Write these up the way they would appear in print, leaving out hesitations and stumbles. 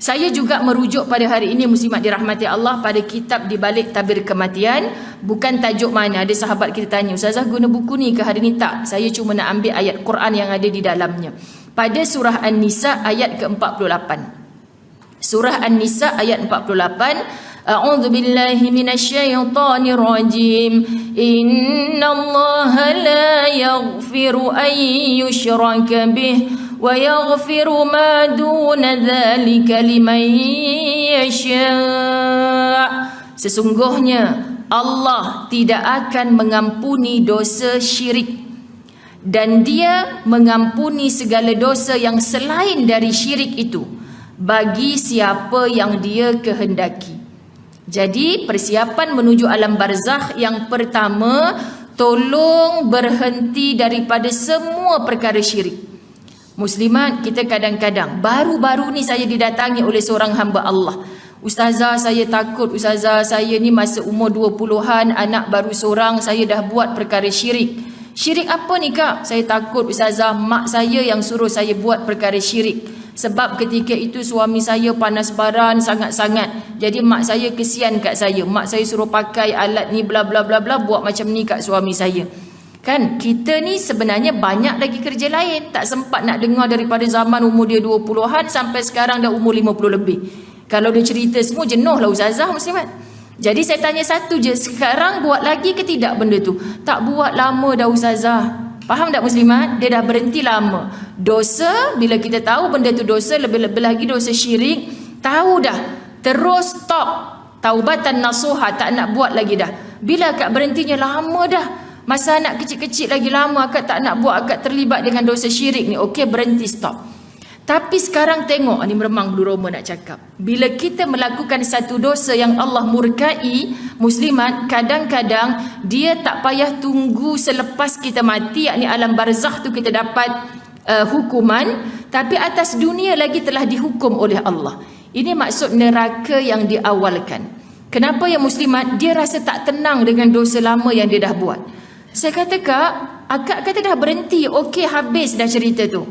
Saya juga merujuk pada hari ini muslimat dirahmati Allah pada kitab di balik tabir kematian. Bukan tajuk mana. Ada sahabat kita tanya, Ustazah guna buku ni ke hari ni? Tak. Saya cuma nak ambil ayat Quran yang ada di dalamnya. Pada surah An-Nisa ayat ke-48. Surah An-Nisa ayat 48. A'udzu billahi minasyaitonir rajim. Innallaha la yaghfiru an yushraka bih wa yaghfiru ma duna dzalika liman yasha'. Sesungguhnya Allah tidak akan mengampuni dosa syirik, dan Dia mengampuni segala dosa yang selain dari syirik itu bagi siapa yang Dia kehendaki. Jadi persiapan menuju alam barzakh yang pertama, tolong berhenti daripada semua perkara syirik. Muslimat, kita kadang-kadang, baru-baru ni saya didatangi oleh seorang hamba Allah. Ustazah, saya takut. Ustazah, saya ni masa umur 20-an, anak baru seorang, saya dah buat perkara syirik. Syirik apa ni kak? Saya takut Ustazah, mak saya yang suruh saya buat perkara syirik. Sebab ketika itu suami saya panas baran sangat-sangat. Jadi mak saya kesian kat saya. Mak saya suruh pakai alat ni bla bla bla bla, buat macam ni kat suami saya. Kan kita ni sebenarnya banyak lagi kerja lain. Tak sempat nak dengar daripada zaman umur dia 20-an sampai sekarang dah umur 50 lebih. Kalau dia cerita semua jenuh lah Ustazah muslimat. Jadi saya tanya satu je, sekarang buat lagi ke tidak benda tu? Tak buat lama dah Ustazah. Faham tak muslimat? Dia dah berhenti lama. Dosa, bila kita tahu benda tu dosa, lebih-lebih lagi dosa syirik, tahu dah, terus stop. Taubatan nasuha, tak nak buat lagi dah. Bila akak berhentinya? Lama dah. Masa anak kecil-kecil lagi lama, akak tak nak buat, akak terlibat dengan dosa syirik ni. Okey, berhenti, stop. Tapi sekarang tengok, ni meremang bulu roma nak cakap. Bila kita melakukan satu dosa yang Allah murkai, muslimat, kadang-kadang dia tak payah tunggu selepas kita mati, yakni alam barzakh tu kita dapat hukuman, tapi atas dunia lagi telah dihukum oleh Allah. Ini maksud neraka yang diawalkan. Kenapa ya muslimat? Dia rasa tak tenang dengan dosa lama yang dia dah buat. Saya kata, kak, akak kata dah berhenti. Okey, habis dah cerita tu.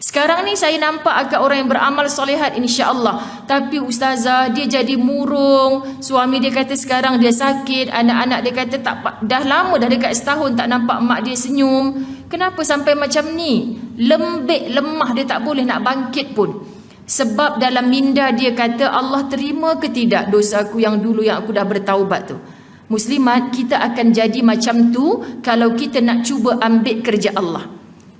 Sekarang ni saya nampak akak orang yang beramal solehat insya-Allah. Tapi ustazah, dia jadi murung. Suami dia kata sekarang dia sakit. Anak-anak dia kata dah lama dah dekat setahun tak nampak mak dia senyum. Kenapa sampai macam ni? Lembik, lemah, dia tak boleh nak bangkit pun. Sebab dalam minda dia kata, Allah terima ke tidak dosa aku yang dulu yang aku dah bertaubat tu? Muslimat, kita akan jadi macam tu kalau kita nak cuba ambil kerja Allah.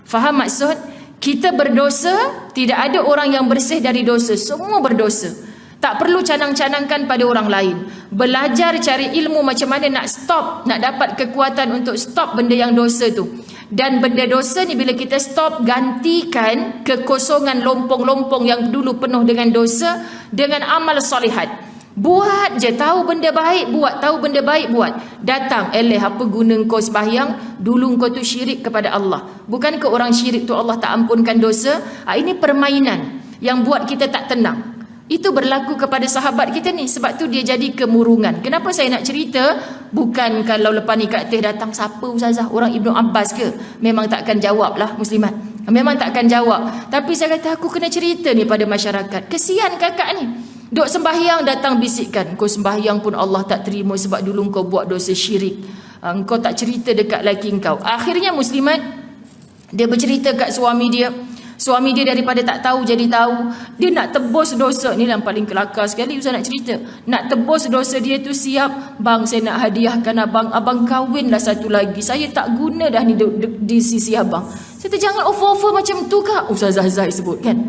Faham maksud? Kita berdosa, tidak ada orang yang bersih dari dosa. Semua berdosa. Tak perlu canang-canangkan pada orang lain. Belajar cari ilmu macam mana nak stop, nak dapat kekuatan untuk stop benda yang dosa tu. Dan benda dosa ni bila kita stop, gantikan kekosongan lompong-lompong yang dulu penuh dengan dosa dengan amal solihat. Buat je, tahu benda baik buat, tahu benda baik buat. Datang, apa guna kau sembahyang? Dulu kau tu syirik kepada Allah. Bukankah orang syirik tu Allah tak ampunkan dosa? Ini permainan yang buat kita tak tenang. Itu berlaku kepada sahabat kita ni. Sebab tu dia jadi kemurungan. Kenapa saya nak cerita? Bukan kalau lepas ni Kak Teh datang, siapa Ustazah? Orang Ibnu Abbas ke? Memang takkan jawab lah muslimat. Memang takkan jawab. Tapi saya kata aku kena cerita ni pada masyarakat. Kesian kakak ni. Duk sembahyang datang bisikkan, kau sembahyang pun Allah tak terima sebab dulu kau buat dosa syirik. Kau tak cerita dekat laki kau. Akhirnya muslimat, dia bercerita kat suami dia. Suami dia daripada tak tahu jadi tahu. Dia nak tebus dosa. Ni yang paling kelakar sekali Ustaz nak cerita. Nak tebus dosa dia tu siap. Bang, saya nak hadiahkan abang. Abang kahwinlah satu lagi. Saya tak guna dah ni di sisi abang. Saya kata jangan offer-offer macam tu kak. Ustazah Zai sebut kan.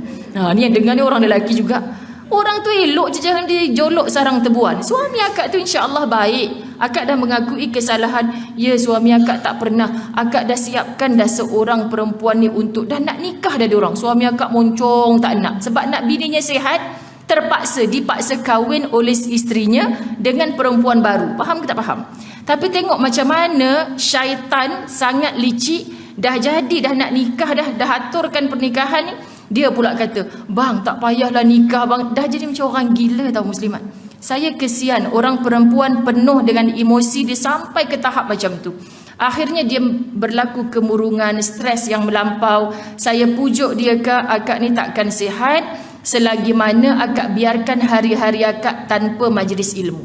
Ni yang dengar ni orang lelaki juga. Orang tu elok je, jangan dia jolok sarang tebuan. Suami akak tu insya-Allah baik. Akak dah mengakui kesalahan. Ya, suami akak tak pernah. Akak dah siapkan dah seorang perempuan ni untuk dah nak nikah dah diorang. Suami akak moncong tak nak. Sebab nak bininya sihat, terpaksa, dipaksa kahwin oleh isterinya dengan perempuan baru. Faham ke tak faham? Tapi tengok macam mana syaitan sangat licik. Dah jadi, dah nak nikah dah aturkan pernikahan ni. Dia pula kata, bang tak payahlah nikah bang. Dah jadi macam orang gila tau muslimat. Saya kesian orang perempuan penuh dengan emosi dia sampai ke tahap macam tu. Akhirnya dia berlaku kemurungan, stres yang melampau. Saya pujuk dia, kak, akak ni takkan sihat. selagi mana akak biarkan hari-hari akak tanpa majlis ilmu.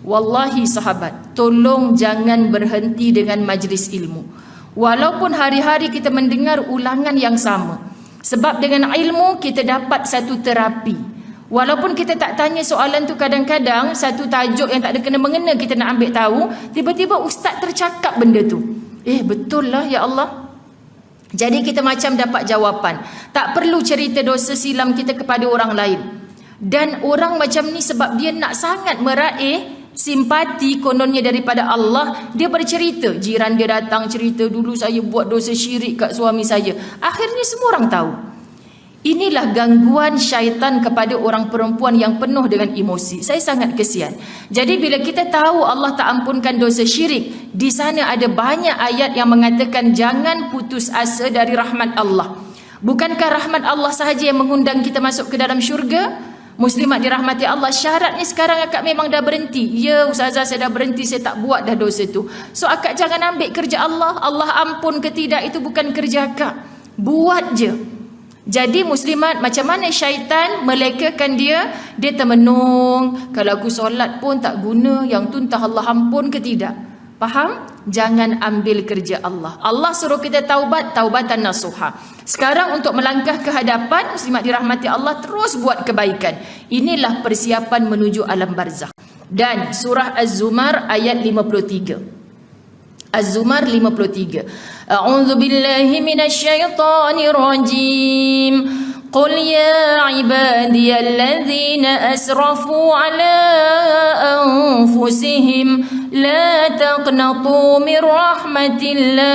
Wallahi sahabat, tolong jangan berhenti dengan majlis ilmu. Walaupun hari-hari kita mendengar ulangan yang sama. Sebab dengan ilmu kita dapat satu terapi. Walaupun kita tak tanya soalan tu, kadang-kadang satu tajuk yang tak ada kena-mengena kita nak ambil tahu, tiba-tiba ustaz tercakap benda tu. Betul lah ya Allah. Jadi kita macam dapat jawapan. Tak perlu cerita dosa silam kita kepada orang lain. Dan orang macam ni sebab dia nak sangat meraih simpati kononnya daripada Allah, dia bercerita. Jiran dia datang cerita, dulu saya buat dosa syirik kat suami saya. Akhirnya semua orang tahu. Inilah gangguan syaitan kepada orang perempuan yang penuh dengan emosi. Saya sangat kesian. Jadi bila kita tahu Allah tak ampunkan dosa syirik, di sana ada banyak ayat yang mengatakan jangan putus asa dari rahmat Allah. Bukankah rahmat Allah sahaja yang mengundang kita masuk ke dalam syurga? Muslimat dirahmati Allah, syaratnya sekarang akak memang dah berhenti. Ya ustazah, saya dah berhenti, saya tak buat dah dosa tu. So akak jangan ambil kerja Allah. Allah ampun ke tidak, itu bukan kerja akak. Buat je. Jadi muslimat, macam mana syaitan melekakan dia? Dia termenung, kalau aku solat pun tak guna, yang tu entah Allah ampun ke tidak. Faham? Jangan ambil kerja Allah. Allah suruh kita taubat, taubatan nasuha. Sekarang untuk melangkah ke hadapan, muslimat dirahmati Allah, terus buat kebaikan. Inilah persiapan menuju alam barzakh. Dan surah Az-Zumar ayat 53. Az-Zumar 53. A'udzu billahi minasyaitonir rajim. Qul ya ibadiyalladzina asrafu ala anfusihim la taqnatu min rahmatillah.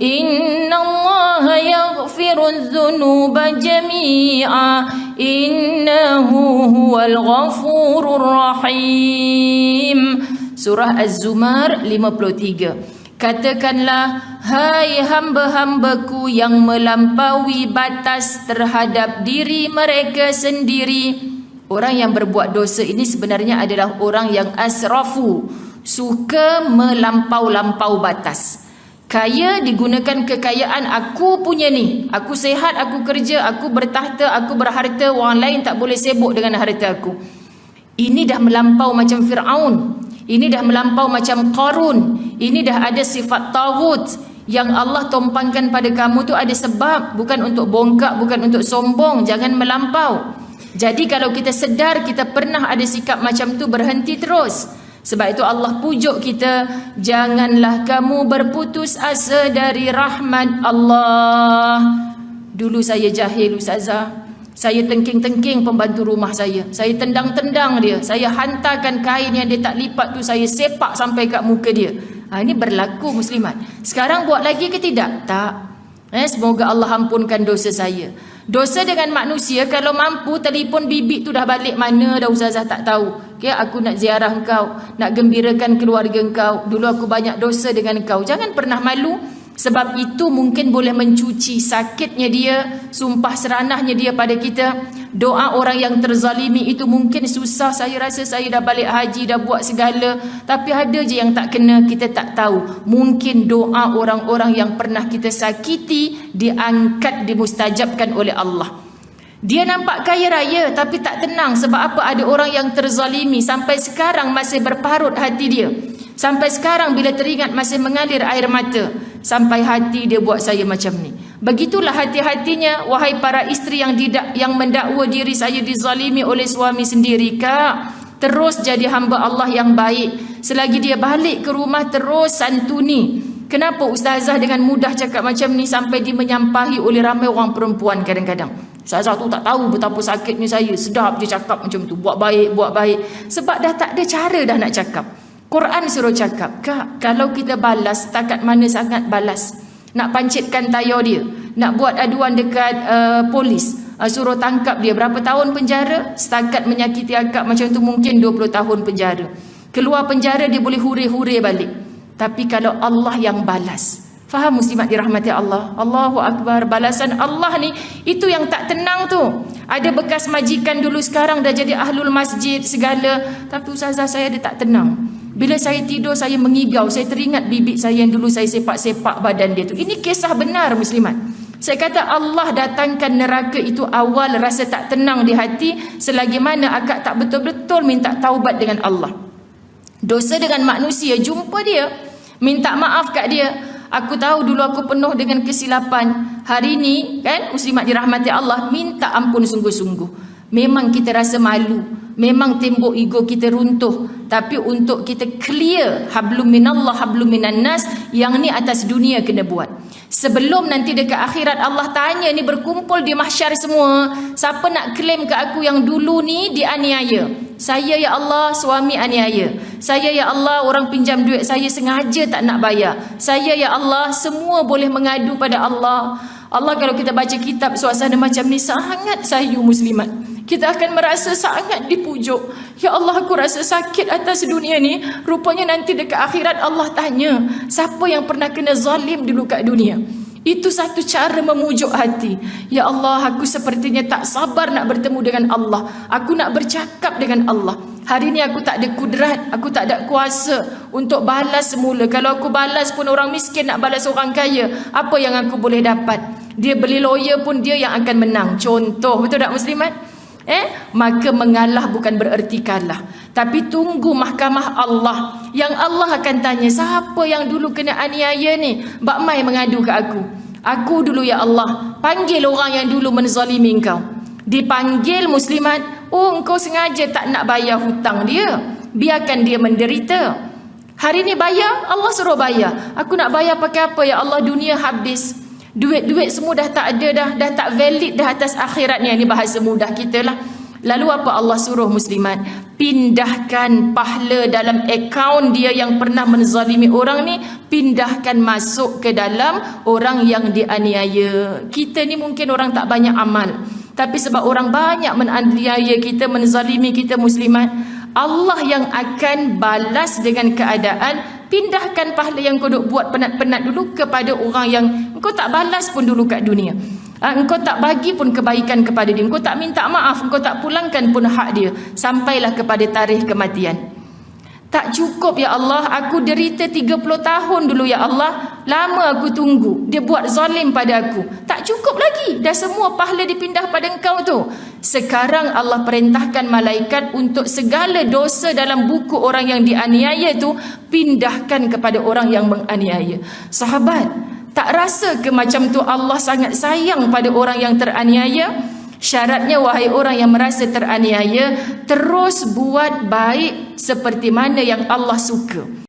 Innallaha yaghfirudz dzunuba jami'a. Innahu huwal ghafurur rahim. Surah Az-Zumar 53. Katakanlah, hai hamba-hambaku yang melampaui batas terhadap diri mereka sendiri. Orang yang berbuat dosa ini sebenarnya adalah orang yang asrafu, suka melampau-lampau batas. Kaya digunakan kekayaan, aku punya ni, aku sehat, aku kerja, aku bertahta, aku berharta, orang lain tak boleh sibuk dengan harta aku. Ini dah melampau macam Fir'aun. Ini dah melampau macam Qarun. Ini dah ada sifat taghut. Yang Allah tumpangkan pada kamu tu ada sebab, bukan untuk bongkak, bukan untuk sombong. Jangan melampau. Jadi kalau kita sedar kita pernah ada sikap macam tu, berhenti terus. Sebab itu Allah pujuk kita, janganlah kamu berputus asa dari rahmat Allah. Dulu saya jahil ustazah. Saya tengking-tengking pembantu rumah saya. Saya tendang-tendang dia. Saya hantarkan kain yang dia tak lipat tu, saya sepak sampai kat muka dia. Ini berlaku muslimat. Sekarang buat lagi ke tidak? Tak. Semoga Allah ampunkan dosa saya. Dosa dengan manusia, kalau mampu telefon bibik tu dah balik mana dah ustazah tak tahu. Aku nak ziarah engkau, nak gembirakan keluarga engkau. Dulu aku banyak dosa dengan engkau. Jangan pernah malu. Sebab itu mungkin boleh mencuci sakitnya dia, sumpah seranahnya dia pada kita. Doa orang yang terzalimi itu mungkin susah. Saya rasa saya dah balik haji, dah buat segala, tapi ada je yang tak kena, kita tak tahu. Mungkin doa orang-orang yang pernah kita sakiti diangkat, dimustajabkan oleh Allah. Dia nampak kaya raya tapi tak tenang. Sebab apa? Ada orang yang terzalimi, sampai sekarang masih berparut hati dia. Sampai sekarang bila teringat masih mengalir air mata. Sampai hati dia buat saya macam ni. Begitulah hati-hatinya, wahai para isteri yang mendakwa diri saya dizalimi oleh suami sendiri. Kak, terus jadi hamba Allah yang baik. Selagi dia balik ke rumah, terus santuni. Kenapa ustazah dengan mudah cakap macam ni sampai dia menyampahi oleh ramai orang perempuan kadang-kadang? Ustazah tu tak tahu betapa sakitnya saya. Sedap dia cakap macam tu. Buat baik, buat baik. Sebab dah tak ada cara dah nak cakap. Quran suruh cakap, Kak, kalau kita balas, setakat mana sangat balas? Nak pancitkan tayar dia, nak buat aduan dekat polis, suruh tangkap dia, berapa tahun penjara? Setakat menyakiti akak macam tu mungkin 20 tahun penjara. Keluar penjara dia boleh hure-hure balik. Tapi kalau Allah yang balas, faham muslimat dirahmati Allah? Allahu Akbar. Balasan Allah ni, itu yang tak tenang tu. Ada bekas majikan dulu, sekarang dah jadi ahlul masjid segala, tapi ustazah saya dia tak tenang. Bila saya tidur, saya mengigau. Saya teringat bibik saya yang dulu saya sepak-sepak badan dia tu. Ini kisah benar muslimat. Saya kata Allah datangkan neraka itu awal rasa tak tenang di hati, selagi mana akak tak betul-betul minta taubat dengan Allah. Dosa dengan manusia, jumpa dia, minta maaf kat dia. Aku tahu dulu aku penuh dengan kesilapan. Hari ini kan muslimat dirahmati Allah, minta ampun sungguh-sungguh. Memang kita rasa malu, memang tembok ego kita runtuh, tapi untuk kita clear hablum minallah hablum minan nas, yang ni atas dunia kena buat. Sebelum nanti dekat akhirat Allah tanya ni berkumpul di mahsyar semua, siapa nak claim ke aku yang dulu ni dianiaya? Saya ya Allah, suami aniaya. Saya ya Allah, orang pinjam duit saya sengaja tak nak bayar. Saya ya Allah, semua boleh mengadu pada Allah. Allah, kalau kita baca kitab suasana macam ni sangat sayu muslimat, kita akan merasa sangat dipujuk. Ya Allah, aku rasa sakit atas dunia ni. Rupanya nanti dekat akhirat Allah tanya, siapa yang pernah kena zalim dulu kat dunia? Itu satu cara memujuk hati. Ya Allah, aku sepertinya tak sabar nak bertemu dengan Allah. Aku nak bercakap dengan Allah. Hari ni aku tak ada kudrat, aku tak ada kuasa untuk balas semula. Kalau aku balas pun orang miskin nak balas orang kaya, apa yang aku boleh dapat? Dia beli lawyer pun dia yang akan menang. Contoh, betul tak muslimat? Maka mengalah bukan bererti kalah, tapi tunggu mahkamah Allah, yang Allah akan tanya, siapa yang dulu kena aniaya ni? Bak mai mengadu ke aku. Aku dulu ya Allah. Panggil orang yang dulu menzalimi engkau. Dipanggil muslimat. Oh, engkau sengaja tak nak bayar hutang dia, biarkan dia menderita. Hari ni bayar, Allah suruh bayar. Aku nak bayar pakai apa ya Allah? Dunia habis. Duit-duit semua dah tak ada dah tak valid dah atas akhirat ni. Ini bahasa mudah kita lah. Lalu apa Allah suruh muslimat? Pindahkan pahala dalam akaun dia yang pernah menzalimi orang ni, pindahkan masuk ke dalam orang yang dianiaya. Kita ni mungkin orang tak banyak amal, tapi sebab orang banyak menganiaya kita, menzalimi kita muslimat, Allah yang akan balas dengan keadaan pindahkan pahala yang kau duk buat penat-penat dulu kepada orang yang engkau tak balas pun dulu kat dunia. Engkau tak bagi pun kebaikan kepada dia, engkau tak minta maaf, engkau tak pulangkan pun hak dia, sampailah kepada tarikh kematian. Tak cukup ya Allah, aku derita 30 tahun dulu ya Allah, lama aku tunggu, dia buat zalim pada aku. Tak cukup lagi, dah semua pahala dipindah pada engkau tu. Sekarang Allah perintahkan malaikat untuk segala dosa dalam buku orang yang dianiaya tu, pindahkan kepada orang yang menganiaya. Sahabat, tak rasa ke macam tu Allah sangat sayang pada orang yang teraniaya? Syaratnya, wahai orang yang merasa teraniaya, terus buat baik seperti mana yang Allah suka.